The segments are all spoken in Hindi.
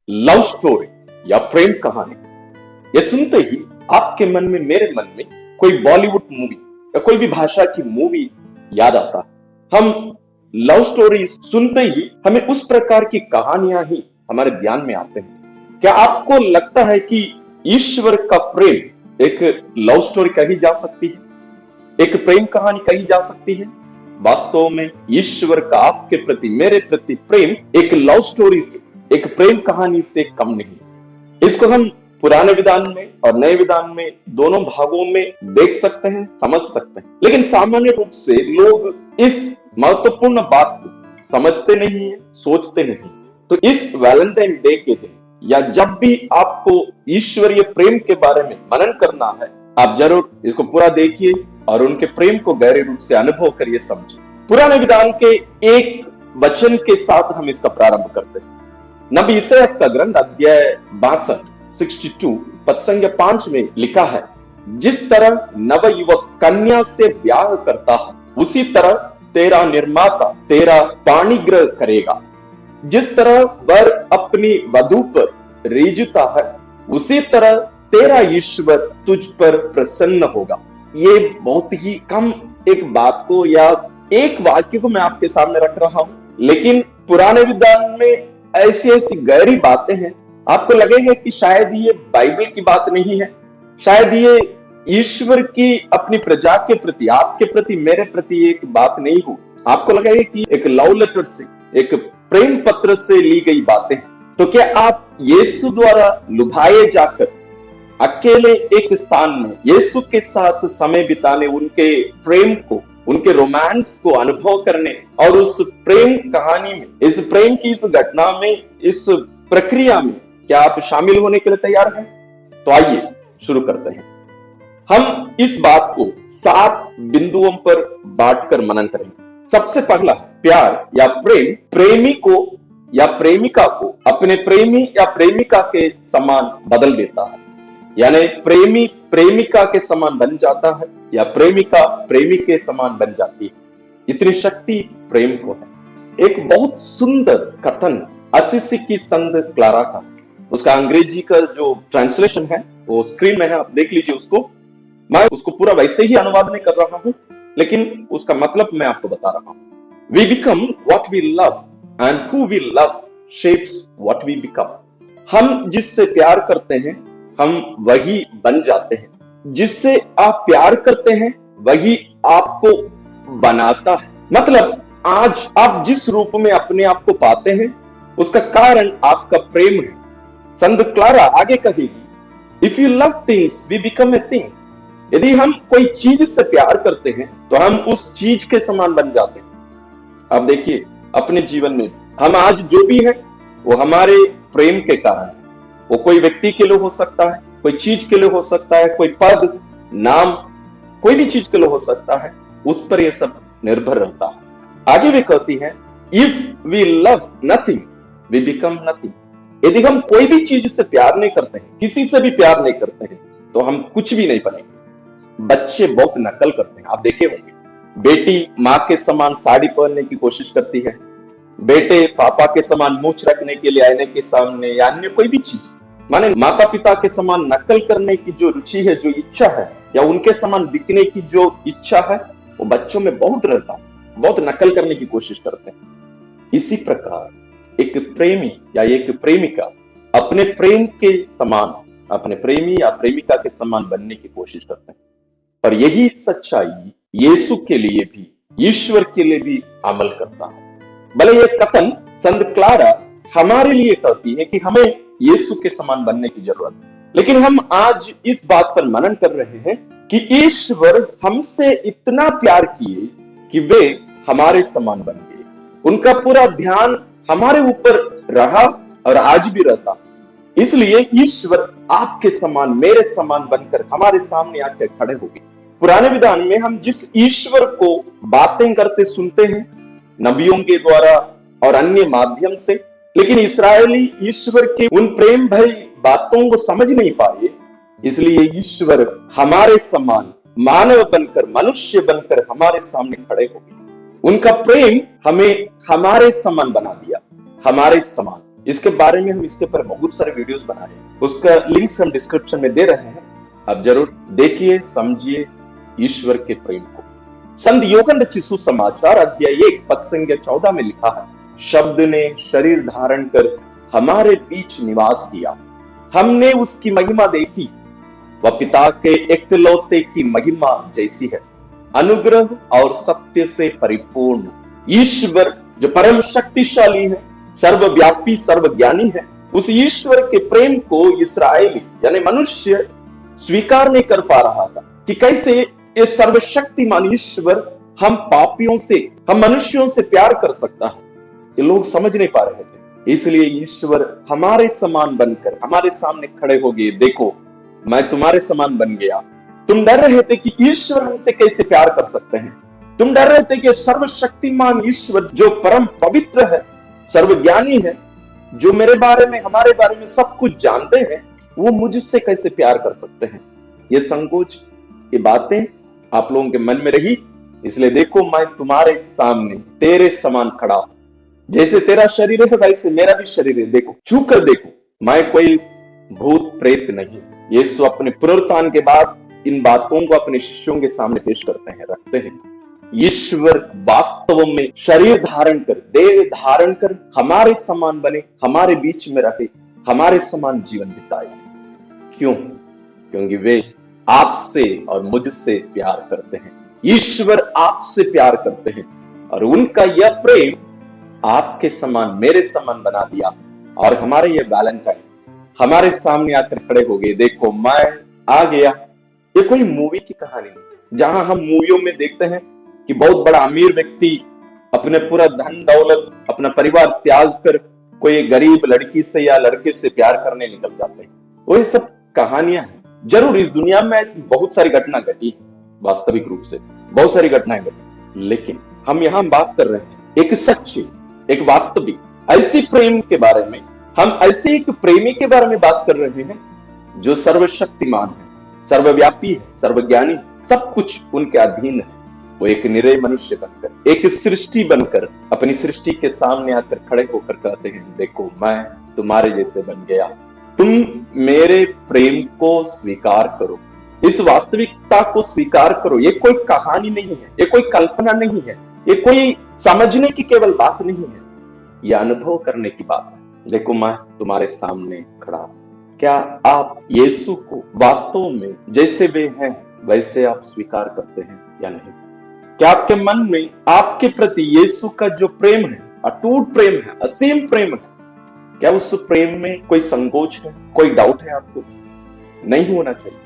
लव स्टोरी या प्रेम कहानी, ये सुनते ही आपके मन में, मेरे मन में कोई बॉलीवुड मूवी या कोई भी भाषा की मूवी याद आता है। हम लव स्टोरी सुनते ही हमें उस प्रकार की कहानियां ही हमारे ध्यान में आते हैं। क्या आपको लगता है कि ईश्वर का प्रेम एक लव स्टोरी कही जा सकती है, एक प्रेम कहानी कही जा सकती है? वास्तव में ईश्वर का आपके प्रति, मेरे प्रति प्रेम एक लव स्टोरी से, एक प्रेम कहानी से कम नहीं। इसको हम पुराने विधान में और नए विधान में दोनों भागों में देख सकते हैं, समझ सकते हैं। लेकिन सामान्य रूप से लोग इस महत्वपूर्ण बात को समझते नहीं है, सोचते नहीं। तो इस वैलेंटाइन डे के दिन या जब भी आपको ईश्वरीय प्रेम के बारे में मनन करना है, आप जरूर इसको पूरा देखिए और उनके प्रेम को गहरे रूप से अनुभव करिए, समझिए। पुराने विधान के एक वचन के साथ हम इसका प्रारंभ करते हैं। नबी यशायाह का ग्रंथ अध्याय 62 पद संख्या 5 में लिखा है, जिस तरह नव युवक कन्या से ब्याह करता है, उसी तरह तेरा निर्माता तेरा पाणिग्रह करेगा। जिस तरह वर अपनी वधू पर रीझता है, उसी तरह तेरा ईश्वर तुझ पर प्रसन्न होगा। ये बहुत ही कम एक बात को या एक वाक्य को मैं आपके सामने रख रहा हूं, लेकिन पुराने विधान में ऐसी ऐसी गहरी बातें हैं, आपको लगेगा कि शायद ये बाइबल की बात नहीं है, शायद ये ईश्वर की अपनी प्रजा के प्रति, आपके प्रति, मेरे प्रति एक बात नहीं हो। आपको लगेगा कि एक लव लेटर से, एक प्रेम पत्र से ली गई बातें। तो क्या आप यीशु द्वारा लुभाए जाकर अकेले एक स्थान में यीशु के साथ समय बिताने, उनके प्रेम को, उनके रोमांस को अनुभव करने और उस प्रेम कहानी में, इस प्रेम की इस घटना में, इस प्रक्रिया में क्या आप शामिल होने के लिए तैयार हैं? तो आइए शुरू करते हैं। हम इस बात को 7 बिंदुओं पर बांटकर मनन करेंगे। सबसे पहला, प्यार या प्रेम प्रेमी को या प्रेमिका को अपने प्रेमी या प्रेमिका के समान बदल देता है, यानी प्रेमी प्रेमिका के समान बन जाता है या प्रेमिका प्रेमी के समान बन जाती है। इतनी शक्ति प्रेम को है। एक बहुत सुंदर कथन असिसी की संत क्लारा का, उसका अंग्रेजी का जो ट्रांसलेशन है वो स्क्रीन में है, आप देख लीजिए उसको। मैं उसको पूरा वैसे ही अनुवाद में कर रहा हूं, लेकिन उसका मतलब मैं आपको बता रहा हूं। We become what we love and who we love shapes what we become. हम जिससे प्यार करते हैं, हम वही बन जाते हैं। जिससे आप प्यार करते हैं, वही आपको बनाता है। मतलब आज आप जिस रूप में अपने आप को पाते हैं, उसका कारण आपका प्रेम है। संत क्लारा आगे कहेगी, If you love things, we become a thing. यदि हम कोई चीज से प्यार करते हैं, तो हम उस चीज के समान बन जाते हैं। अब देखिए, अपने जीवन में हम आज जो भी है, वो हमारे प्रेम के कारण है। वो कोई व्यक्ति के लिए हो सकता है, कोई चीज के लिए हो सकता है, कोई पद, नाम, कोई भी चीज के लिए हो सकता है। उस पर यह सब निर्भर रहता है। आगे भी कहती है, if we love nothing we become nothing. यदि हम कोई भी चीज से प्यार नहीं करते हैं, किसी से भी प्यार नहीं करते हैं, तो हम कुछ भी नहीं बनेंगे। बच्चे बहुत नकल करते हैं, आप देखे होंगे। बेटी माँ के समान साड़ी पहनने की कोशिश करती है, बेटे पापा के समान मूंछ रखने के लिए आईने के सामने या अन्य कोई भी चीज, माने माता पिता के समान नकल करने की जो रुचि है, जो इच्छा है, या उनके समान दिखने की जो इच्छा है, वो बच्चों में बहुत रहता है। बहुत नकल करने की कोशिश करते हैं। इसी प्रकार एक प्रेमी या एक प्रेमिका अपने प्रेम के समान, अपने प्रेमी या प्रेमिका के समान बनने की कोशिश करते हैं। और यही सच्चाई यीशु के लिए भी, ईश्वर के लिए भी अमल करता है। भले ये कथन संत क्लारा हमारे लिए कहती है कि हमें यीशु के समान बनने की जरूरत है, लेकिन हम आज इस बात पर मनन कर रहे हैं कि ईश्वर हमसे इतना प्यार किए कि वे हमारे समान बन गए। उनका पूरा ध्यान हमारे ऊपर रहा और आज भी रहता। इसलिए ईश्वर आपके समान, मेरे समान बनकर हमारे सामने आकर खड़े हो गए। पुराने विधान में हम जिस ईश्वर को बातें करते सुनते हैं, नबियों के द्वारा और अन्य माध्यम से, लेकिन इस्राएली ईश्वर के उन प्रेम भरी बातों को समझ नहीं पाए। इसलिए ईश्वर हमारे समान मानव बनकर, मनुष्य बनकर हमारे सामने खड़े हो गए। उनका प्रेम हमें हमारे समान बना दिया, हमारे समान। इसके बारे में हम इसके ऊपर बहुत सारे वीडियोस बनाए हैं, उसका लिंक्स हम डिस्क्रिप्शन में दे रहे हैं, आप जरूर देखिए, समझिए ईश्वर के प्रेम को। संत योहन्ना रचित सुसमाचार अध्याय 1 पद संख्या 14 में लिखा है, शब्द ने शरीर धारण कर हमारे बीच निवास किया, हमने उसकी महिमा देखी, वह पिता के एकलौते की महिमा जैसी है, अनुग्रह और सत्य से परिपूर्ण। ईश्वर जो परम शक्तिशाली है, सर्वव्यापी, सर्वज्ञानी है, उस ईश्वर के प्रेम को इस्राएली यानी मनुष्य स्वीकार नहीं कर पा रहा था कि कैसे ये सर्वशक्तिमान ईश्वर हम पापियों से, हम मनुष्यों से प्यार कर सकता है। ये लोग समझ नहीं पा रहे थे। इसलिए ईश्वर हमारे समान बनकर हमारे सामने खड़े हो गए, देखो मैं तुम्हारे समान बन गया। तुम डर रहे थे कि ईश्वर हमसे कैसे प्यार कर सकते हैं, तुम डर रहे थे कि सर्वशक्तिमान ईश्वर जो परम पवित्र है, सर्वज्ञानी है, जो मेरे बारे में, हमारे बारे में सब कुछ जानते हैं, वो मुझसे कैसे प्यार कर सकते हैं। ये संकोच, ये बातें आप लोगों के मन में रही। इसलिए देखो मैं तुम्हारे सामने तेरे समान खड़ा हूं, जैसे तेरा शरीर है वैसे मेरा भी शरीर है, देखो छू कर देखो, मैं कोई भूत प्रेत नहीं। यीशु अपने पुनरुत्थान के बाद इन बातों को अपने शिष्यों के सामने पेश करते हैं, रखते हैं। ईश्वर वास्तव में शरीर धारण कर, देह धारण कर हमारे समान बने, हमारे बीच में रहे, हमारे समान जीवन बिताए। क्यों? क्योंकि वे आपसे और मुझसे प्यार करते हैं। ईश्वर आपसे प्यार करते हैं और उनका यह प्रेम आपके समान, मेरे समान बना दिया। और हमारे ये वैलेंटाइन हमारे सामने आकर खड़े हो गए, देखो मैं आ गया। ये कोई मूवी की कहानी नहीं, जहां हम मूवियों में देखते हैं कि बहुत बड़ा अमीर व्यक्ति अपने पूरा धन दौलत, अपना परिवार त्याग कर कोई गरीब लड़की से या लड़के से प्यार करने निकल जाते हैं। वो ये सब कहानियां हैं। जरूर इस दुनिया में ऐसी बहुत सारी घटना घटी है, वास्तविक रूप से बहुत सारी घटनाएं घटी, लेकिन हम यहां बात कर रहे हैं एक सच्ची, एक वास्तविक ऐसी प्रेम के बारे में। हम ऐसे एक प्रेमी के बारे में बात कर रहे हैं जो सर्वशक्तिमान है, सर्वव्यापी है, सर्वज्ञानी, सब कुछ उनके अधीन है। वो एक निरे मनुष्य बनकर, एक सृष्टि बनकर अपनी सृष्टि के सामने आकर खड़े होकर कहते हैं, देखो मैं तुम्हारे जैसे बन गया, तुम मेरे प्रेम को स्वीकार करो, इस वास्तविकता को स्वीकार करो। ये कोई कहानी नहीं है, ये कोई कल्पना नहीं है, ये कोई समझने की केवल बात नहीं है, ये अनुभव करने की बात है। देखो मैं तुम्हारे सामने खड़ा हूं। क्या आप यीशु को वास्तव में जैसे वे हैं वैसे आप स्वीकार करते हैं या नहीं? क्या आपके मन में आपके प्रति यीशु का जो प्रेम है, अटूट प्रेम है, असीम प्रेम है, क्या उस प्रेम में कोई संकोच है, कोई डाउट है आपको? नहीं होना चाहिए।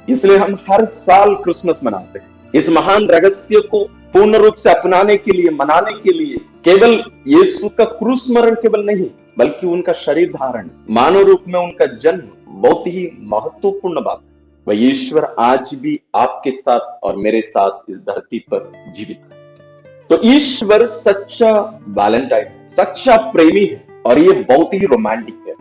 इसलिए हम हर साल क्रिसमस मनाते हैं, इस महान रहस्य को पूर्ण रूप से अपनाने के लिए, मनाने के लिए। केवल यीशु का क्रूस मरण केवल नहीं, बल्कि उनका शरीर धारण, मानव रूप में उनका जन्म बहुत ही महत्वपूर्ण बात है। वह ईश्वर आज भी आपके साथ और मेरे साथ इस धरती पर जीवित है। तो ईश्वर सच्चा वैलेंटाइन, सच्चा प्रेमी है और ये बहुत ही रोमांटिक है।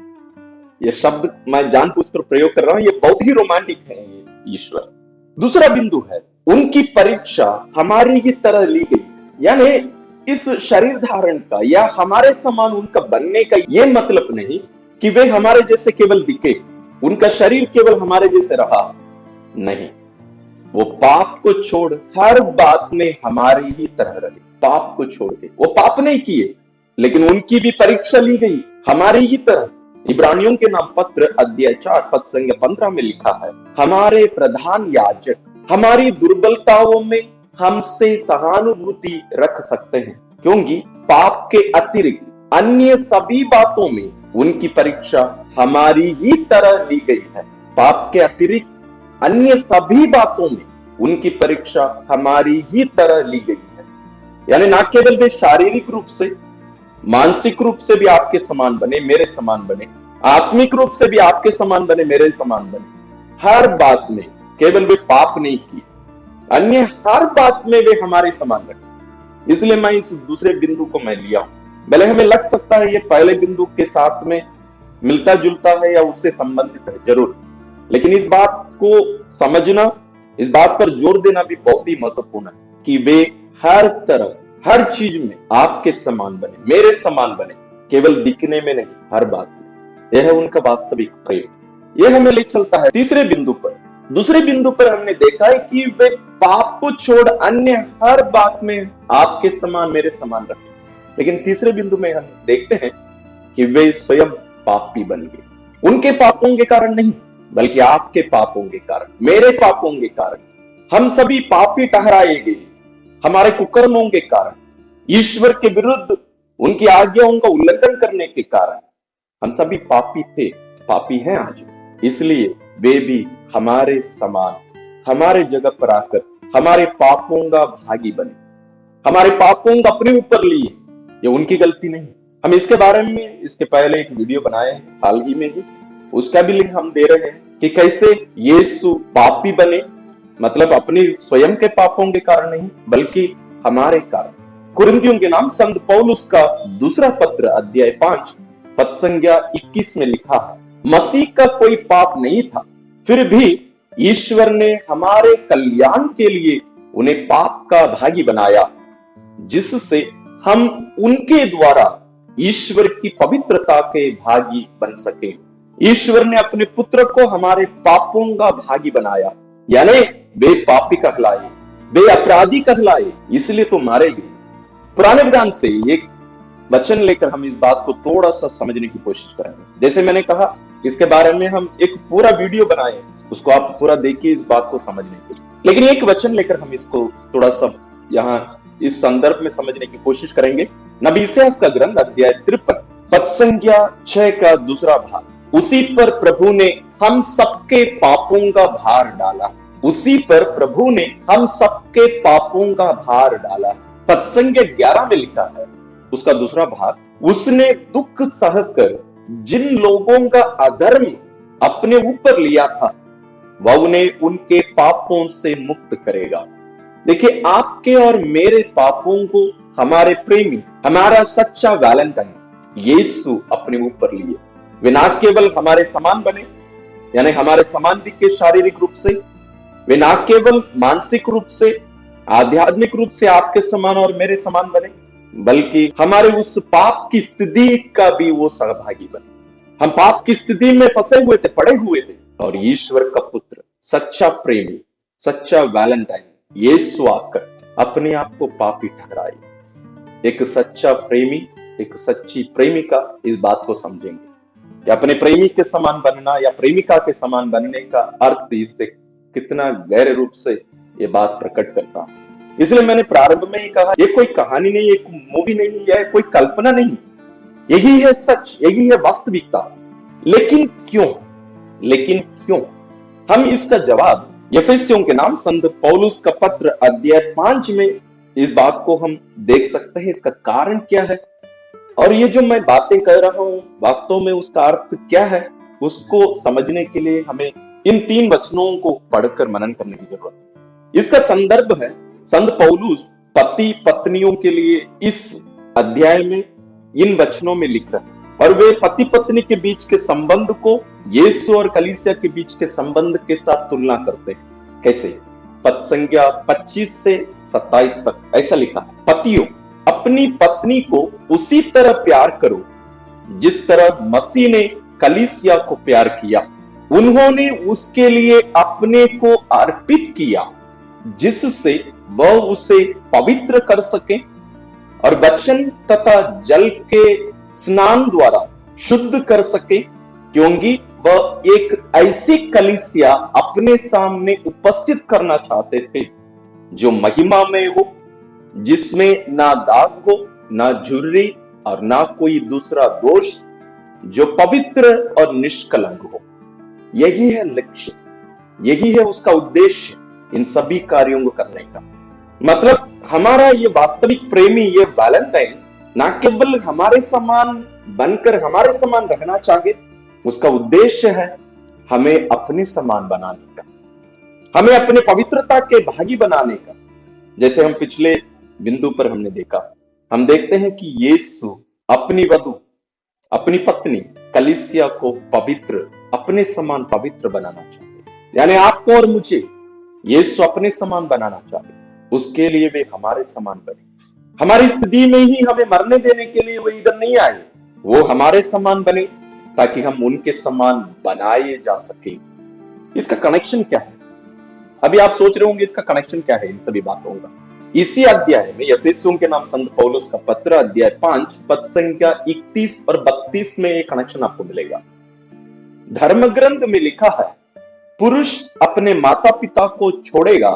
ये शब्द मैं जानबूझकर प्रयोग कर रहा हूं, ये बहुत ही रोमांटिक है ये ईश्वर। दूसरा बिंदु है, उनकी परीक्षा हमारी ही तरह ली गई। यानी इस शरीर धारण का या हमारे समान उनका बनने का ये मतलब नहीं कि वे हमारे जैसे केवल दिखे, उनका शरीर केवल हमारे जैसे रहा, नहीं। वो पाप को छोड़ हर बात में हमारी ही तरह रहे। पाप को छोड़ के वो पाप नहीं किए, लेकिन उनकी भी परीक्षा ली गई हमारी ही तरह। इब्रानियों के नाम पत्र अध्याय 4 पद संख्या 15 में लिखा है, हमारे प्रधान याजक हमारी दुर्बलताओं में हमसे सहानुभूति रख सकते हैं, क्योंकि पाप के अतिरिक्त अन्य सभी बातों में उनकी परीक्षा हमारी ही तरह ली गई है। पाप के अतिरिक्त अन्य सभी बातों में उनकी परीक्षा हमारी ही तरह ली गई है। यानी ना केवल वे शारीरिक रूप से, मानसिक रूप से भी आपके समान बने, मेरे समान बने, आत्मिक रूप से भी आपके समान बने, मेरे समान बने। हर बात में केवल वे पाप नहीं किए, अन्य हर बात में वे हमारे समान रहे। इसलिए मैं इस दूसरे बिंदु को मैं लिया हूं। भले हमें लग सकता है ये पहले बिंदु के साथ में मिलता जुलता है या उससे संबंधित है, जरूर, लेकिन इस बात को समझना, इस बात पर जोर देना भी बहुत ही महत्वपूर्ण है कि वे हर तरह, हर चीज में आपके समान बने, मेरे समान बने, केवल दिखने में नहीं, हर बात में। यह है उनका वास्तविक प्रेम। यह हमें ले चलता है तीसरे बिंदु पर। दूसरे बिंदु पर हमने देखा है कि वे पाप को छोड़ अन्य हर बात में आपके समान मेरे समान रखे। लेकिन तीसरे बिंदु में हम देखते हैं कि वे स्वयं पापी बन गए। उनके पापों के कारण नहीं, बल्कि आपके पापों के कारण, मेरे पापों के कारण। हम सभी पापी ठहराए गए हमारे कुकर्मों के कारण, ईश्वर के विरुद्ध उनकी आज्ञाओं का उल्लंघन करने के कारण। हम सभी पापी थे, पापी हैं आज। इसलिए वे भी हमारे समान हमारे जगह पर आकर हमारे पापों का भागी बने, हमारे पापों को अपने ऊपर लिए। ये उनकी गलती नहीं। हम इसके बारे में इसके पहले एक वीडियो बनाए हैं हाल ही में ही, उसका भी लिंक हम दे रहे हैं कि कैसे यीशु पापी बने, मतलब अपनी स्वयं के पापों के कारण नहीं, बल्कि हमारे कारण। कुरिन्थियों के नाम संत पौलुस का दूसरा पत्र अध्याय 5 पद संख्या 21 में लिखा है, मसीह का कोई पाप नहीं था, फिर भी ईश्वर ने हमारे कल्याण के लिए उन्हें पाप का भागी बनाया, जिससे हम उनके द्वारा ईश्वर की पवित्रता के भागी बन सके। ईश्वर ने अपने पुत्र को हमारे पापों का भागी बनाया, यानी वे पापी कहलाए, वे अपराधी कहलाए, इसलिए तो मारे गए। पुराने विधान से एक वचन लेकर हम इस बात को थोड़ा सा समझने की कोशिश करेंगे। जैसे मैंने कहा, इसके बारे में हम एक पूरा वीडियो बनाए, उसको आप पूरा देखिए इस बात को समझने के लिए। लेकिन एक वचन लेकर हम इसको थोड़ा सा यहाँ इस संदर्भ में समझने की कोशिश करेंगे। नबी इसायाह का ग्रंथ अध्याय 53 पद संख्या 6 का दूसरा भाग, उसी पर प्रभु ने हम सबके पापों का भार डाला। उसी पर प्रभु ने हम सबके पापों का भार डाला। पद संख्या 11 में लिखा है उसका दूसरा भाग, उसने दुख सहकर जिन लोगों का अधर्म अपने ऊपर लिया था, वह उन्हें उनके पापों से मुक्त करेगा। देखिए, आपके और मेरे पापों को हमारे प्रेमी, हमारा सच्चा वैलेंटाइन यीशु अपने ऊपर लिए। वे ना केवल हमारे समान बने, यानी हमारे समान दिखे शारीरिक रूप से, वे ना केवल मानसिक रूप से, आध्यात्मिक रूप से आपके समान और मेरे समान बने, बल्कि हमारे उस पाप की स्थिति का भी वो सहभागी बने। हम पाप की स्थिति में फंसे हुए थे, पड़े हुए थे, और ईश्वर का पुत्र, सच्चा प्रेमी, सच्चा वैलेंटाइन यीशु आकर अपने आप को पापी ठहराए। एक सच्चा प्रेमी, एक सच्ची प्रेमिका इस बात को समझेंगे कि अपने प्रेमी के समान बनना या प्रेमिका के समान बनने का अर्थ इससे कितना गहरे रूप से ये बात प्रकट करता है। इसलिए मैंने प्रारंभ में ही कहा, ये कोई कहानी नहीं, एक मूवी नहीं, या कोई कल्पना नहीं, यही है सच, यही है वास्तविकता। लेकिन क्यों हम इसका जवाब एफेसियों के नाम संत पौलुस का पत्र अध्याय 5 में इस बात को हम देख सकते हैं। इसका कारण क्या है, और ये जो मैं बातें कर रहा हूं वास्तव में उसका अर्थ क्या है, उसको समझने के लिए हमें इन 3 वचनों को पढ़कर मनन करने की जरूरत है। इसका संदर्भ है संत पौलुस पति पत्नियों के लिए इस अध्याय में इन वचनों में लिख रहे हैं, और वे पति पत्नी के बीच के संबंध को यीशु और कलीसिया के बीच के संबंध के साथ तुलना करते हैं। कैसे? पद संख्या 25 से 27 तक ऐसा लिखा है, पतियों अपनी पत्नी को उसी तरह प्यार करो जिस तरह मसीह ने कलीसिया को प्यार किया। उन्होंने उसके लिए अपने को अर्पित किया, जिससे वह उसे पवित्र कर सके और वचन तथा जल के स्नान द्वारा शुद्ध कर सके, क्योंकि वह एक ऐसी कलीसिया अपने सामने उपस्थित करना चाहते थे जो महिमा में हो, जिसमें ना दाग हो, ना झुर्री और ना कोई दूसरा दोष, जो पवित्र और निष्कलंक हो। यही है लक्ष्य, यही है उसका उद्देश्य इन सभी कार्यों को करने का। मतलब हमारा ये वास्तविक प्रेमी, ये वैलेंटाइन ना केवल हमारे समान बनकर हमारे समान रहना चाहे, उसका उद्देश्य है हमें अपने समान बनाने का, हमें अपने पवित्रता के भागी बनाने का। जैसे हम पिछले बिंदु पर हमने देखा, हम देखते हैं कि यीशु अपनी वधु, अपनी पत्नी कलीसिया को पवित्र, अपने समान पवित्र बनाना चाहते, यानी आपको और मुझे यीशु अपने समान बनाना चाहते। उसके लिए वे हमारे समान बने। हमारी स्थिति में ही हमें मरने देने के लिए वे इधर नहीं आए, वो हमारे समान बने ताकि हम उनके समान बनाए जा सके। इसका कनेक्शन क्या है? अभी आप सोच रहे होंगे इसका कनेक्शन क्या है इन सभी बातों का। इसी अध्याय में यफेसियों के नाम संत पौलुस का पत्र अध्याय 5 पद संख्या 31 और 32 में एक कनेक्शन आपको मिलेगा। धर्म ग्रंथ में लिखा है, पुरुष अपने माता पिता को छोड़ेगा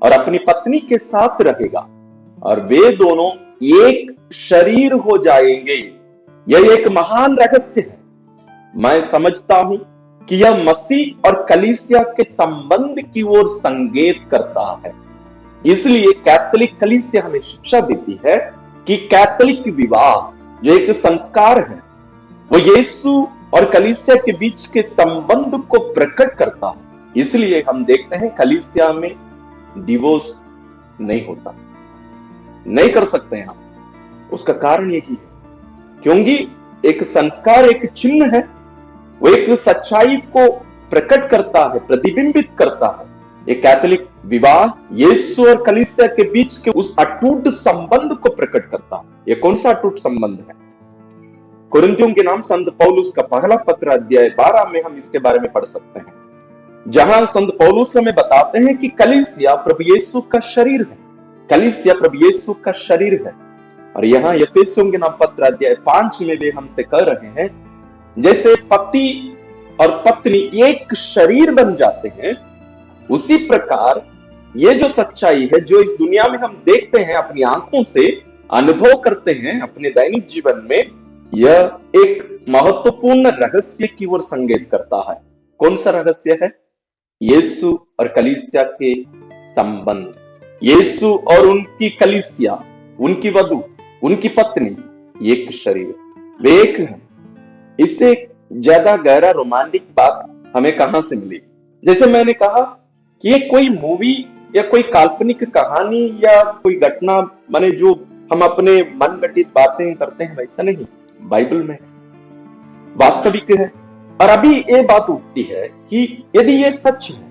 और अपनी पत्नी के साथ रहेगा और वे दोनों एक शरीर हो जाएंगे। यह एक महान रहस्य है। मैं समझता हूं कि यह मसीह और कलीसिया के संबंध की ओर संकेत करता है। इसलिए कैथोलिक कलीसिया हमें शिक्षा देती है कि कैथोलिक विवाह जो एक संस्कार है, वो यीशु और कलीसिया के बीच के संबंध को प्रकट करता है। इसलिए हम देखते हैं कलीसिया में डिवोर्स नहीं होता, नहीं कर सकते हैं हम। उसका कारण यही है क्योंकि एक संस्कार एक चिन्ह है, वो एक सच्चाई को प्रकट करता है, प्रतिबिंबित करता है। एक कैथोलिक विवाह यीशु और कलीसिया के बीच के उस अटूट संबंध को प्रकट करता है। यह कौन सा अटूट संबंध है? कुरिन्थियों के नाम संत पौलुस का पहला पत्र अध्याय 12 में हम इसके बारे में पढ़ सकते हैं, जहां संत पौलुस हमें बताते हैं कि कलीसिया प्रभु यीशु का शरीर है। कलीसिया प्रभु यीशु का शरीर है। और यहाँ यफेसियों के नाम पत्र अध्याय 5 में वे हमसे कह रहे हैं, जैसे पति और पत्नी एक शरीर बन जाते हैं, उसी प्रकार ये जो सच्चाई है जो इस दुनिया में हम देखते हैं, अपनी आंखों से अनुभव करते हैं अपने दैनिक जीवन में, यह एक महत्वपूर्ण रहस्य की ओर संकेत करता है। कौन सा रहस्य है? यीशु और कलीसिया के संबंध। यीशु और उनकी कलीसिया, उनकी वधु, उनकी पत्नी एक शरीर, वे एक है। इससे ज्यादा गहरा रोमांटिक बात हमें कहां से मिलेगी? जैसे मैंने कहा कि ये कोई मूवी या कोई काल्पनिक कहानी या कोई घटना माने जो हम अपने मन घटित बातें करते हैं, वैसा नहीं। बाइबल में वास्तविक है। और अभी ये बात उठती है कि यदि ये सच है,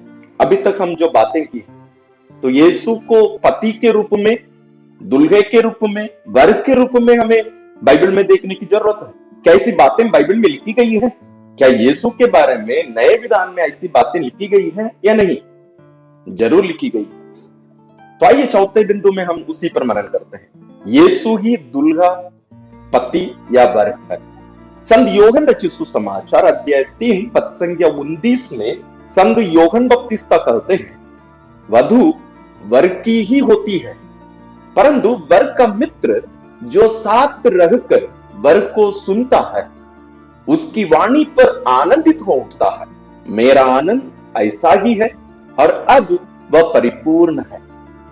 अभी तक हम जो बातें की, तो यीशु को पति के रूप में, दुल्हे के रूप में, वर के रूप में हमें बाइबल में देखने की जरूरत है। क्या ऐसी बातें बाइबल में लिखी गई है? क्या यीशु के बारे में नए विधान में ऐसी बातें लिखी गई हैं या नहीं? जरूर लिखी गई। तो आइए चौथे बिंदु में हम उसी पर मनन करते हैं। यीशु ही दुल्हा, पति या वर है। संत योहन रचित सुसमाचार अध्याय 3 पद संख्या 29 में संत योहन बपतिस्ता कहते हैं, वधु वर की ही होती है, परंतु वर का मित्र जो साथ रहकर वर को सुनता है, उसकी वाणी पर आनंदित हो उठता है। मेरा आनंद ऐसा ही है और अब वह परिपूर्ण है।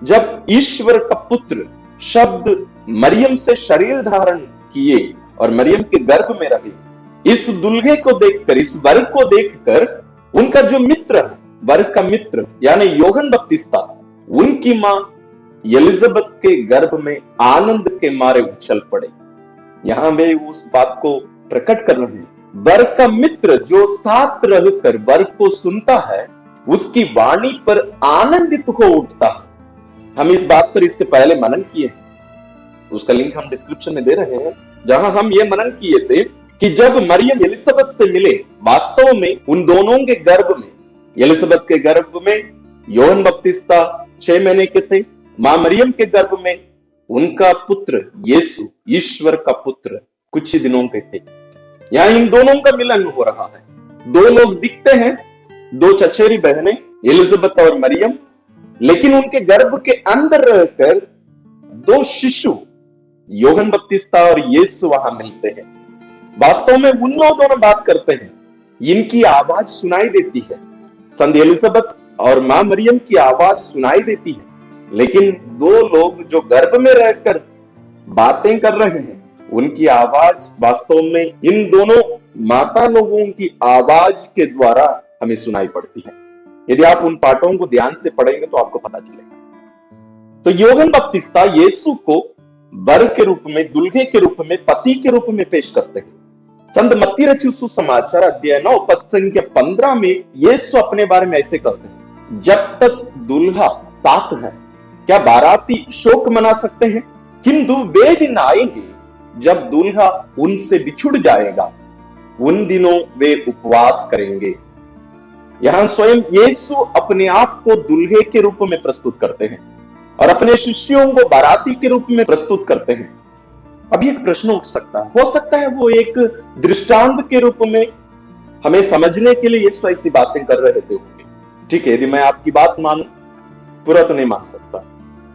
जब ईश्वर का पुत्र शब्द मरियम से शरीर धारण किए और मरियम के गर्भ में रहे, इस दुल्हे को देखकर, इस वर को देखकर उनका जो मित्र है, वर का मित्र यानी योहन बपतिस्ता, उनकी मां एलिजाबेथ के गर्भ में आनंद के मारे उछल पड़े। यहां वे उस बात को प्रकट कर रहे हैं, वर का मित्र जो साथ रहकर वर को सुनता है, उसकी वाणी पर आनंदित हो उठता है। हम इस बात पर इसके पहले मनन किए हैं, उसका लिंक हम डिस्क्रिप्शन में दे रहे हैं, जहां हम ये मनन किए थे कि जब मरियम एलिजाबेथ से मिले, वास्तव में उन दोनों के गर्भ में, एलिजाबेथ के गर्भ में योहन बपतिस्ता 6 महीने के थे, मां मरियम के गर्भ में उनका पुत्र यीशु, ईश्वर का पुत्र, कुछ ही दिनों के थे। यहां इन दोनों का मिलन हो रहा है। दो लोग दिखते हैं, दो चचेरी बहनें एलिजाबेथ और मरियम, लेकिन उनके गर्भ के अंदर रहकर दो शिशु योहन बपतिस्ता और यीशु वहां मिलते हैं। वास्तव में उन दोनों बात करते हैं, इनकी आवाज सुनाई देती है। संत एलिजाबेथ और मां मरियम की आवाज सुनाई देती है, लेकिन दो लोग जो गर्भ में रहकर बातें कर रहे हैं, उनकी आवाज वास्तव में इन दोनों माता लोगों की आवाज के द्वारा हमें सुनाई पड़ती है। यदि आप उन पाठों को ध्यान से पढ़ेंगे तो आपको पता चलेगा। तो योहन बपतिस्ता यीशु को वर के रूप में, दुल्हे के रूप में, पति के रूप में पेश करते हैं। संत मत्ती रचित सुसमाचार अध्याय 9 पद संख्या 15 में यीशु अपने बारे में ऐसे कहते हैं, जब तक दुल्हा साथ है, क्या बाराती शोक मना सकते हैं? किंतु वे दिन आएंगे जब दूल्हा उनसे बिछुड़ जाएगा, उन दिनों वे उपवास करेंगे। यहां स्वयं यीशु अपने आप को दूल्हे के रूप में प्रस्तुत करते हैं और अपने शिष्यों को बाराती के रूप में प्रस्तुत करते हैं। अब एक प्रश्न उठ सकता है, हो सकता है वो एक दृष्टांत के रूप में हमें समझने के लिए यीशु ऐसी बातें कर रहे थे होंगे। ठीक है, यदि मैं आपकी बात मानूं, पूरा तो नहीं मान सकता,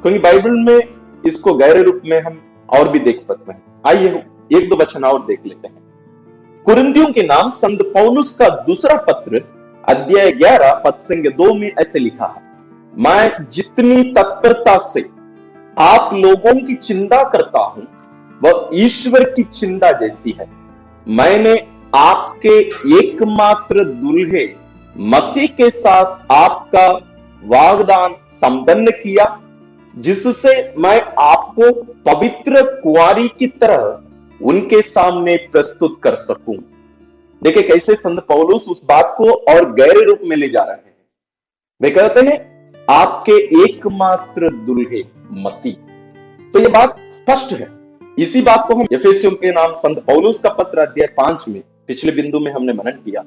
क्योंकि बाइबल में इसको गहरे रूप में हम और भी देख सकते हैं। आइए एक दो वचन और देख लेते हैं। कुरिन्थियों के नाम संत पौलुस का दूसरा पत्र अध्याय 11 पद संख्या 2 में ऐसे लिखा है, मैं जितनी तत्परता से आप लोगों की चिंता करता हूं वह ईश्वर की चिंता जैसी है। मैंने आपके एकमात्र दुल्हे मसीह के साथ आपका वाग्दान संपन्न किया, जिससे मैं आपको पवित्र कुंवारी की तरह उनके सामने प्रस्तुत कर सकूं। देखिए कैसे संत पौलुस उस बात को और गहरे रूप में ले जा रहे हैं। वे कहते हैं आपके एकमात्र दुल्हे मसीह। तो यह बात स्पष्ट है। इसी बात को हम एफेसियों के नाम संत पौलुस का पत्र अध्याय 5 में पिछले बिंदु में हमने मनन किया।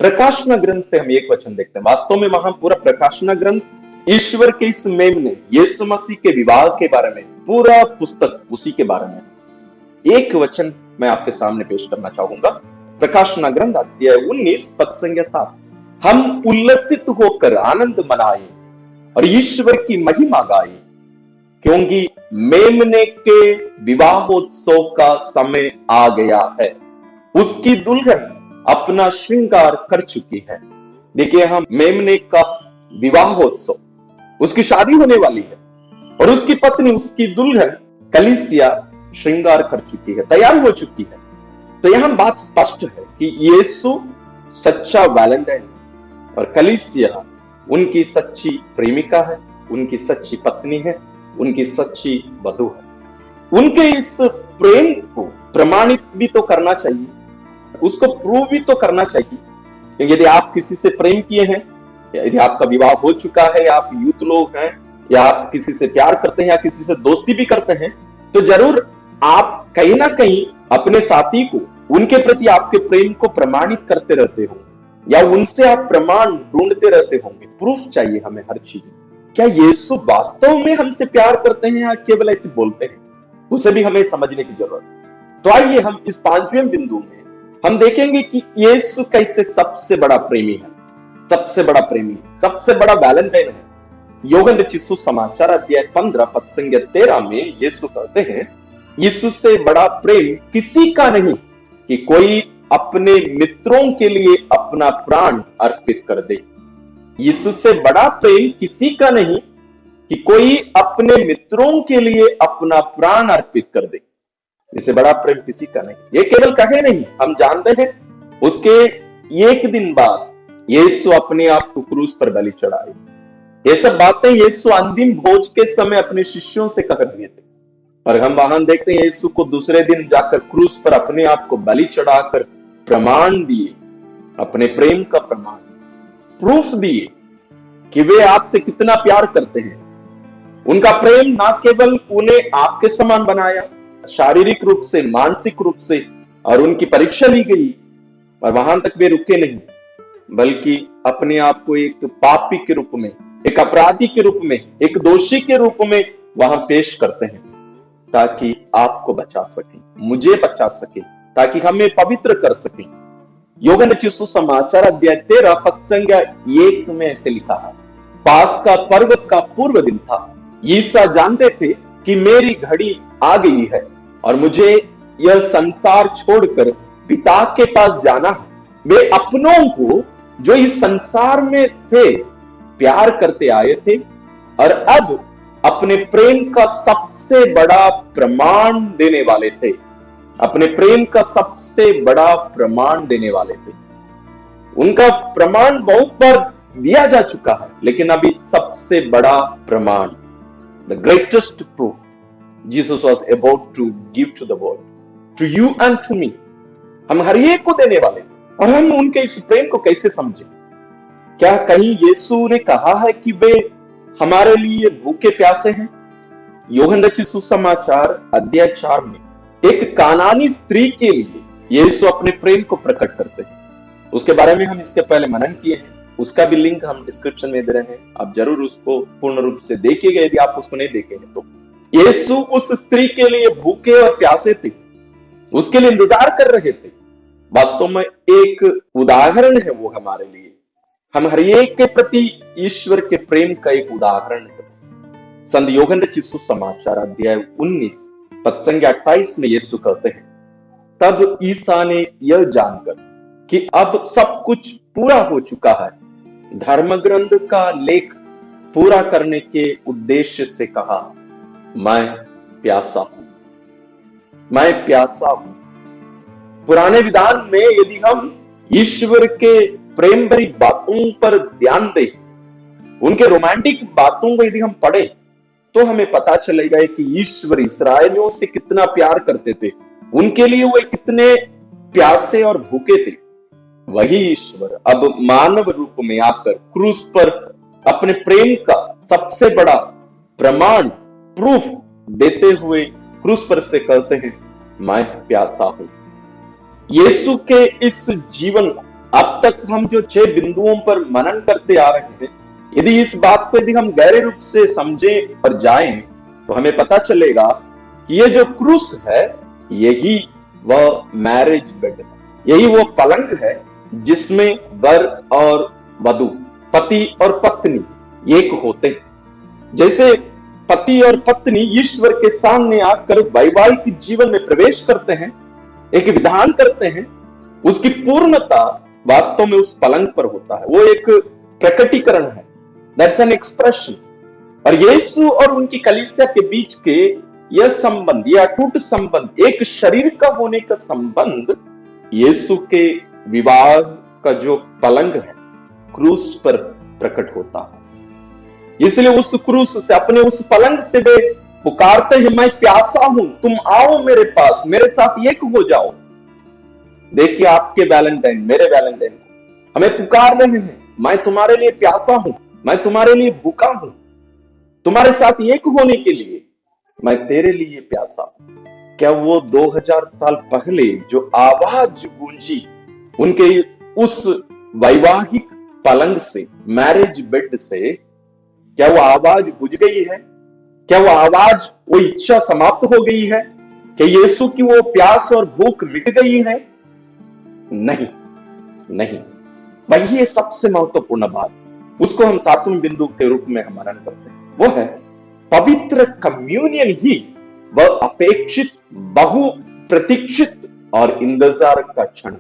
प्रकाशना ग्रंथ से हम एक वचन देखते हैं। वास्तव में वहां पूरा प्रकाशना ग्रंथ ईश्वर के इस मेमने यीशु मसीह के विवाह के बारे में, पूरा पुस्तक उसी के बारे में। एक वचन मैं आपके सामने पेश करना चाहूंगा। प्रकाशना ग्रंथ अध्याय 19 पद संख्या 7, हम उल्लसित होकर आनंद मनाए और ईश्वर की महिमा गाए, क्योंकि मेमने के विवाहोत्सव का समय आ गया है, उसकी दुल्हन अपना श्रृंगार कर चुकी है। देखिए हम मेमने का विवाहोत्सव, उसकी शादी होने वाली है और उसकी पत्नी, उसकी दुल्हन कलीसिया श्रृंगार कर चुकी है, तैयार हो चुकी है। तो यहां बात स्पष्ट है कि यीशु सच्चा वैलेंटाइन और कलीसिया उनकी सच्ची प्रेमिका है, उनकी सच्ची पत्नी है, उनकी सच्ची वधू है। उनके इस प्रेम को प्रमाणित भी तो करना चाहिए, उसको प्रूव भी तो करना चाहिए। क्योंकि यदि आप किसी से प्रेम किए हैं, यदि आपका विवाह हो चुका है, या आप यूथ लोग हैं, या आप किसी से प्यार करते हैं या किसी से दोस्ती भी करते हैं, तो जरूर आप कहीं ना कहीं अपने साथी को, उनके प्रति आपके प्रेम को प्रमाणित करते रहते हो, या उनसे आप प्रमाण ढूंढते रहते होंगे। प्रूफ चाहिए हमें हर चीज। क्या यीशु वास्तव में हमसे प्यार करते हैं या केवल ऐसे बोलते हैं, उसे भी हमें समझने की जरूरत है। तो आइए हम इस 5वें बिंदु में हम देखेंगे कि यीशु कैसे सबसे बड़ा प्रेमी है, सबसे बड़ा प्रेमी है, सबसे बड़ा वैलेंटाइन है। यूहन्ना रचित सुसमाचार अध्याय 15 पद संख्या 13 में यीशु कहते हैं, यीशु से बड़ा प्रेम किसी का नहीं कि कोई अपने मित्रों के लिए अपना प्राण अर्पित कर दे। यीशु से बड़ा प्रेम किसी का नहीं कि कोई अपने मित्रों के लिए अपना प्राण अर्पित कर दे। इससे बड़ा प्रेम किसी का नहीं। ये केवल कहे नहीं, हम जानते हैं उसके एक दिन बाद यीशु अपने आप को क्रूस पर बलि चढ़ाए। ये सब बातें यीशु अंतिम भोज के समय अपने शिष्यों से कह रहे थे, और हम वहां देखते हैं यीशु को दूसरे दिन जाकर क्रूस पर अपने आप को बलि चढ़ाकर प्रमाण दिए, अपने प्रेम का प्रमाण, प्रूफ दिए कि वे आपसे कितना प्यार करते हैं। उनका प्रेम ना केवल उन्हें आपके समान बनाया शारीरिक रूप से, मानसिक रूप से, और उनकी परीक्षा ली गई, और वहां तक वे रुके नहीं, बल्कि अपने आप को एक पापी के रूप में, एक अपराधी के रूप में, एक दोषी के रूप में वहां पेश करते हैं, ताकि आपको बचा सके, मुझे बचा सके, ताकि हमें पवित्र कर सके। यूहन्ना रचित सुसमाचार अध्याय 13 पद संख्या 1 में ऐसे लिखा है, पास्का पर्व का पूर्व दिन था। यीशु जानते थे कि मेरी घड़ी आ गई है और मुझे यह संसार छोड़कर पिता के पास जाना है। वे अपनों को जो इस संसार में थे प्यार करते आए थे, और अब अपने प्रेम का सबसे बड़ा प्रमाण देने वाले थे। अपने प्रेम का सबसे बड़ा प्रमाण देने वाले थे। उनका प्रमाण बहुत बार दिया जा चुका है, लेकिन अभी सबसे बड़ा प्रमाण, the greatest proof Jesus was about to give to the world, to you and to me. हम हर एक को देने वाले, और हम उनके इस प्रेम को कैसे समझें? क्या कहीं यीशु ने कहा है कि वे हमारे लिए भूखे प्यासे हैं? यूहन्ना रचित सुसमाचार अध्याय 4 में एक कानानी स्त्री के लिए यीशु अपने प्रेम को प्रकट करते हैं। उसके बारे में हम इसके पहले मनन किए हैं, उसका भी लिंक हम डिस्क्रिप्शन में दे रहे हैं, आप जरूर उसको पूर्ण रूप से देखिएगा यदि आप उसको नहीं देखे हैं तो। यीशु उस स्त्री के लिए भूखे और प्यासे थे, उसके लिए इंतजार कर रहे थे। वास्तव में एक उदाहरण है वो हमारे लिए, हम हर एक के प्रति ईश्वर के प्रेम का एक उदाहरण है। संत यूहन्ना रचित सुसमाचार अध्याय 19 पद संख्या 28 में यीशु कहते हैं, तब ईसा ने यह जानकर कि अब सब कुछ पूरा हो चुका है, धर्म ग्रंथ का लेख पूरा करने के उद्देश्य से कहा, मैं प्यासा हूं, मैं प्यासा हूं। पुराने विधान में यदि हम ईश्वर के प्रेम भरी बातों पर ध्यान दें, उनके रोमांटिक बातों को यदि हम पढ़े तो हमें पता चलेगा कि ईश्वर इस्राएलियों से कितना प्यार करते थे, उनके लिए वो कितने प्यासे और भूखे थे। वही ईश्वर अब मानव रूप में आकर क्रूस पर अपने प्रेम का सबसे बड़ा प्रमाण प्रूफ देते हुए क्रूस पर से कहते हैं, मैं प्यासा हूं। यीशु के इस जीवन अब तक हम जो 6 बिंदुओं पर मनन करते आ रहे हैं, यदि इस बात को यदि हम गहरे रूप से समझें और जाएं तो हमें पता चलेगा कि ये जो क्रूस है यही वह मैरिज बेड है, यही वो पलंग है जिसमें वर और वधू, पति और पत्नी एक होते हैं। जैसे पति और पत्नी ईश्वर के सामने आकर वैवाहिक जीवन में प्रवेश करते हैं, एक विधान करते हैं, उसकी पूर्णता वास्तव में उस पलंग पर होता है। वो एक प्रकटीकरण है, दैट्स एन एक्सप्रेशन। और यीशु और उनकी कलीसिया के बीच के यह संबंध, यह अटूट संबंध, एक शरीर का होने का संबंध यीशु के विवाह का जो पलंग है क्रूस पर प्रकट होता है। इसलिए उस क्रूस से, अपने उस पलंग से वे पुकारते हैं, मैं प्यासा हूं, तुम आओ मेरे पास, मेरे साथ एक हो जाओ। देखिए आपके वैलेंटाइन, मेरे वैलेंटाइन को हमें पुकार रहे हैं, मैं तुम्हारे लिए प्यासा हूं, मैं तुम्हारे लिए भूखा हूं, तुम्हारे साथ एक होने के लिए मैं तेरे लिए प्यासा हूं। क्या वो 2000 साल पहले जो आवाज गूंजी उनके उस वैवाहिक पलंग से, मैरिज बेड से, क्या वो आवाज बुझ गई है? क्या वो आवाज, वो इच्छा समाप्त हो गई है? क्या यीशु की वो प्यास और भूख मिट गई है? नहीं, नहीं। वही है सबसे महत्वपूर्ण बात, उसको हम 7वें बिंदु के रूप में हम मनन करते हैं, वो है पवित्र कम्युनियन ही वह अपेक्षित, बहु प्रतीक्षित और इंतजार का क्षण।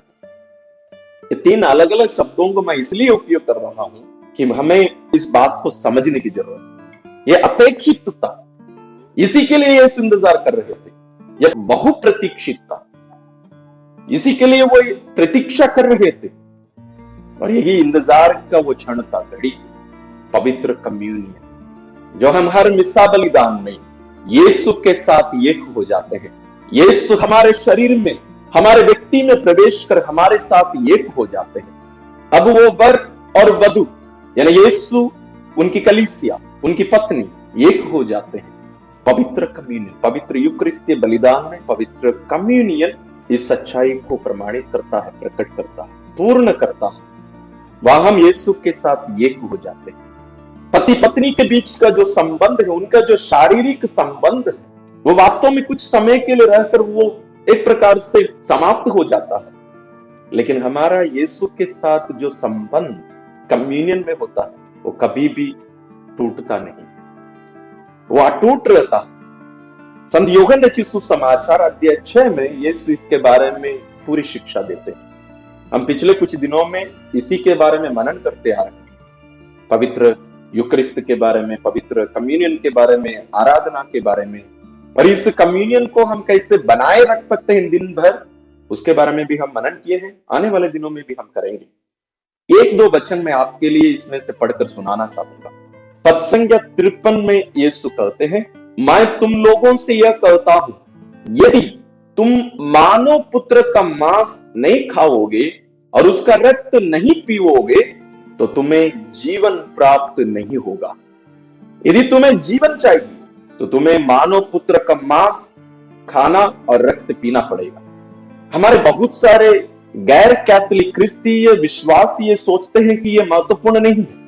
ये 3 अलग अलग शब्दों को मैं इसलिए उपयोग कर रहा हूं कि हमें इस बात को समझने की जरूरत है। यह अपेक्षित था, इसी के लिए यीशु इंतजार कर रहे थे। यह बहु प्रतीक्षित था, इसी के लिए वो प्रतीक्षा कर रहे थे। और यही इंतजार का वो क्षण था, घड़ी, पवित्र कम्युनियन, जो हम हर मिसा बलिदान में यीशु के साथ एक हो जाते हैं। यीशु हमारे शरीर में, हमारे व्यक्ति में प्रवेश कर हमारे साथ एक हो जाते हैं। अब वो वर और वधू यानी यीशु, उनकी कलीसिया, उनकी पत्नी एक हो जाते हैं। पवित्र कम्युनियन, पवित्र यूकरिस्तीय बलिदान में पवित्र कम्युनियन इस सच्चाई को प्रमाणित करता है, प्रकट करता है, पूर्ण करता है। वहां हम यीशु के साथ एक हो जाते हैं। पति पत्नी के बीच का जो संबंध है, उनका जो शारीरिक संबंध है, वो वास्तव में कुछ समय के लिए रहकर वो एक प्रकार से समाप्त हो जाता है। लेकिन हमारा यीशु के साथ जो संबंध कम्युनियन में होता है, वो कभी भी टूटता नहीं, वो अटूट रहता है। संत यूहन्ना रचित सुसमाचार अध्याय 6 में यीशु इसके बारे में पूरी शिक्षा देते हैं। हम पिछले कुछ दिनों में इसी के बारे में मनन करते आ रहे हैं, पवित्र यूकरिस्त के बारे में, पवित्र कम्युनियन के बारे में, आराधना के बारे में, और इस कम्युनियन को हम कैसे बनाए रख सकते हैं दिन भर, उसके बारे में भी हम मनन किए हैं, आने वाले दिनों में भी हम करेंगे। 1-2 वचन मैं आपके लिए इसमें से पढ़कर सुनाना चाहूंगा। पद संख्या 53 में यीशु कहते हैं, मैं तुम लोगों से यह कहता हूं, यदि तुम मानव पुत्र का मांस नहीं खाओगे और उसका रक्त नहीं पीओगे तो तुम्हें जीवन प्राप्त नहीं होगा। यदि तुम्हें जीवन चाहिए तो तुम्हें मानव पुत्र का मांस खाना और रक्त पीना पड़ेगा। हमारे बहुत सारे गैर कैथोलिक क्रिस्तीय विश्वासी ये सोचते हैं कि ये महत्वपूर्ण नहीं है।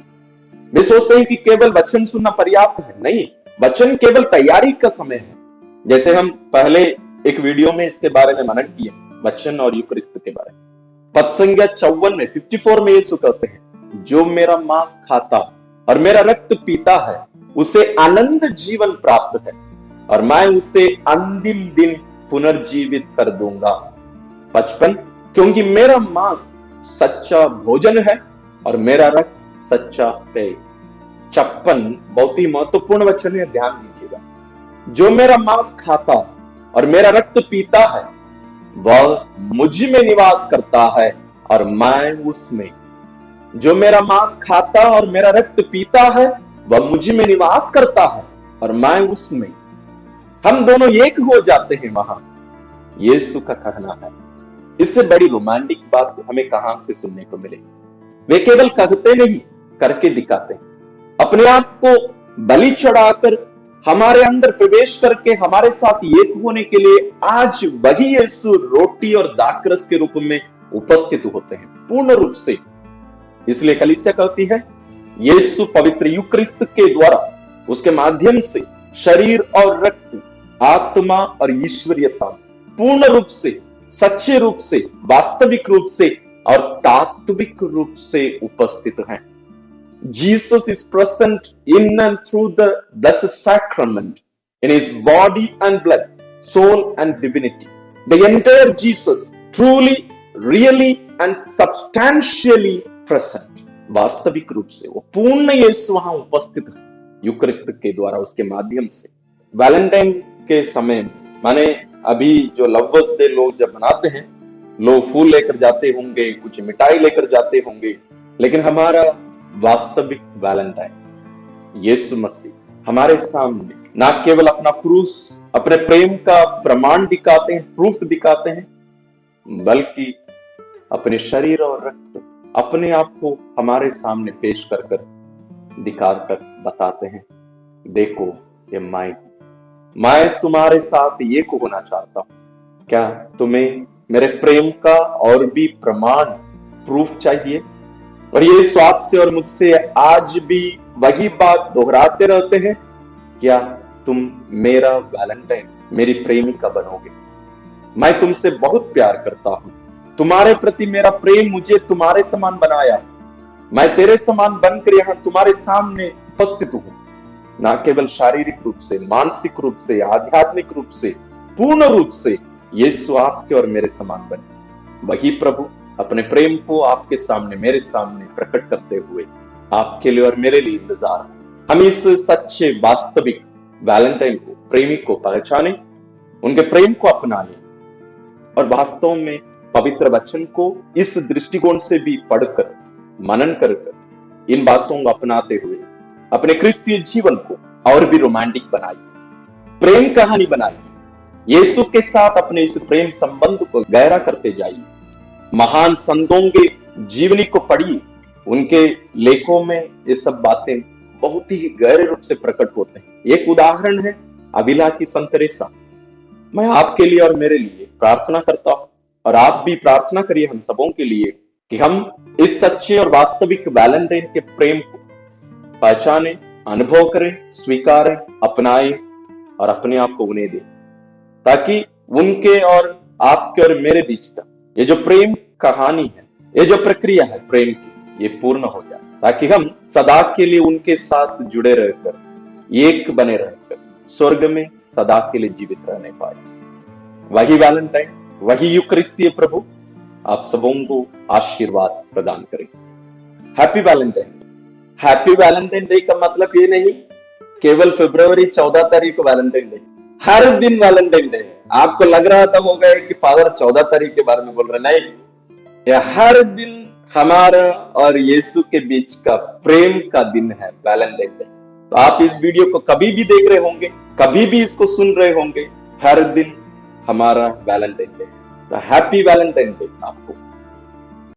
वे सोचते हैं कि केवल वचन सुनना पर्याप्त है। नहीं, वचन केवल तैयारी का समय है। जैसे हम पहले एक वीडियो में इसके बारे में मनन किए, वचन और यूकरिस्त के बारे में। पद संख्या 54 में 54 में यीशु कहते हैं, जो मेरा मांस खाता और मेरा रक्त पीता है उसे अनंत जीवन प्राप्त है और मैं उसे अंतिम दिन पुनर्जीवित कर दूंगा। 55, क्योंकि मेरा मांस सच्चा भोजन है और मेरा रक्त सच्चा पेय। 56 बहुत ही महत्वपूर्ण वचन है, ध्यान दीजिएगा। जो मेरा मांस खाता और मेरा रक्त पीता है वह मुझ में निवास करता है और मैं उसमें। जो मेरा मांस खाता और मेरा रक्त पीता है वह मुझ में निवास करता है और मैं उसमें। हम दोनों एक हो जाते हैं वहां, यीशु का कहना है। इससे बड़ी रोमांटिक बात हमें कहां से सुनने को मिलेगी। वे केवल कहते नहीं, करके दिखाते हैं। अपने आप को बलि चढ़ाकर हमारे अंदर प्रवेश करके हमारे साथ एक होने के लिए आज वही यीशु रोटी और दाखरस के रूप में उपस्थित होते हैं, पूर्ण रूप से। इसलिए कलीसिया कहती है, यीशु पवित्र यूकरिस्त के द्वारा, उसके माध्यम से शरीर और रक्त, आत्मा और ईश्वरीयता पूर्ण रूप से, सच्चे रूप से, वास्तविक रूप से और तात्विक रूप से उपस्थित हैं। Jesus is present in and through the blessed sacrament in his body and blood, soul and divinity. The entire Jesus truly, really and substantially present. वास्तविक रूप से वो पूर्ण यीशु वहां उपस्थित है यूकरिस्त के द्वारा, उसके माध्यम से। वैलेंटाइन के समय माने अभी जो लवर्स डे लोग जब मनाते हैं, लोग फूल लेकर जाते होंगे, कुछ मिठाई लेकर जाते होंगे, लेकिन हमारा वास्तविक वैलेंटाइन यीशु मसीह हमारे सामने ना केवल अपना क्रूस, अपने प्रेम का प्रमाण दिखाते हैं, प्रूफ दिखाते हैं, बल्कि अपने शरीर और रक्त, अपने आप को हमारे सामने पेश कर दिखाकर बताते हैं, देखो ये मैं तुम्हारे साथ एक होना चाहता हूं। क्या तुम्हें मेरे प्रेम का और भी प्रमाण, प्रूफ चाहिए? और ये स्वाद से और मुझसे आज भी वही बात दोहराते रहते हैं, क्या तुम मेरा वैलेंटाइन, मेरी प्रेमिका बनोगे? मैं तुमसे बहुत प्यार करता हूं, तुम्हारे प्रति मेरा प्रेम मुझे तुम्हारे समान बनाया। मैं तेरे समान बनकर यहां तुम्हारे सामने उपस्थित हूं, ना केवल शारीरिक रूप से, मानसिक रूप से, आध्यात्मिक रूप से, पूर्ण रूप से यीशु आपके और मेरे समान बने। वही प्रभु अपने प्रेम को आपके सामने, मेरे सामने प्रकट करते हुए आपके लिए और मेरे लिए इंतजार है। हम इस सच्चे वास्तविक वैलेंटाइन को, प्रेमी को पहचाने, उनके प्रेम को अपना लें और वास्तव में पवित्र वचन को इस दृष्टिकोण से भी पढ़कर, मनन कर इन बातों को अपनाते हुए अपने क्रिस्तीय जीवन को और भी रोमांटिक बनाइए, प्रेम कहानी बनाइए। यीशु के साथ अपने इस प्रेम संबंध को गहरा करते जाइए। महान संतों के जीवनी को पढ़िए, उनके लेखों में ये सब बातें बहुत ही गहरे रूप से प्रकट होते हैं। एक उदाहरण है अबिला की संत तेरेसा। मैं आपके लिए और मेरे लिए प्रार्थना करता हूं और आप भी प्रार्थना करिए हम सबों के लिए कि हम इस सच्चे और वास्तविक वैलेंटाइन के प्रेम को पहचाने, अनुभव करें, स्वीकारें, अपनाएं और अपने आप को उन्हें दें, ताकि उनके और आपके और मेरे बीच का ये जो प्रेम कहानी है, ये जो प्रक्रिया है प्रेम की, ये पूर्ण हो जाए, ताकि हम सदा के लिए उनके साथ जुड़े रहकर, एक बने रहकर स्वर्ग में सदा के लिए जीवित रहने पाए। वही वैलेंटाइन, वही यूकरिस्तीय प्रभु आप सबों को आशीर्वाद प्रदान करें। Happy Valentine. Happy Valentine day का मतलब ये नहीं केवल फरवरी 14 तारीख को वैलेंटाइन डे, हर दिन वैलेंटाइन डे। आपको लग रहा था होगा कि फादर 14 तारीख के बारे में बोल रहे, नहीं, यह हर दिन हमारा और यीशु के बीच का प्रेम का दिन है वैलेंटाइन डे। तो आप इस वीडियो को कभी भी देख रहे होंगे, कभी भी इसको सुन रहे होंगे, हर दिन हमारा वैलेंटाइन डे। तो हैप्पी वैलेंटाइन डे आपको।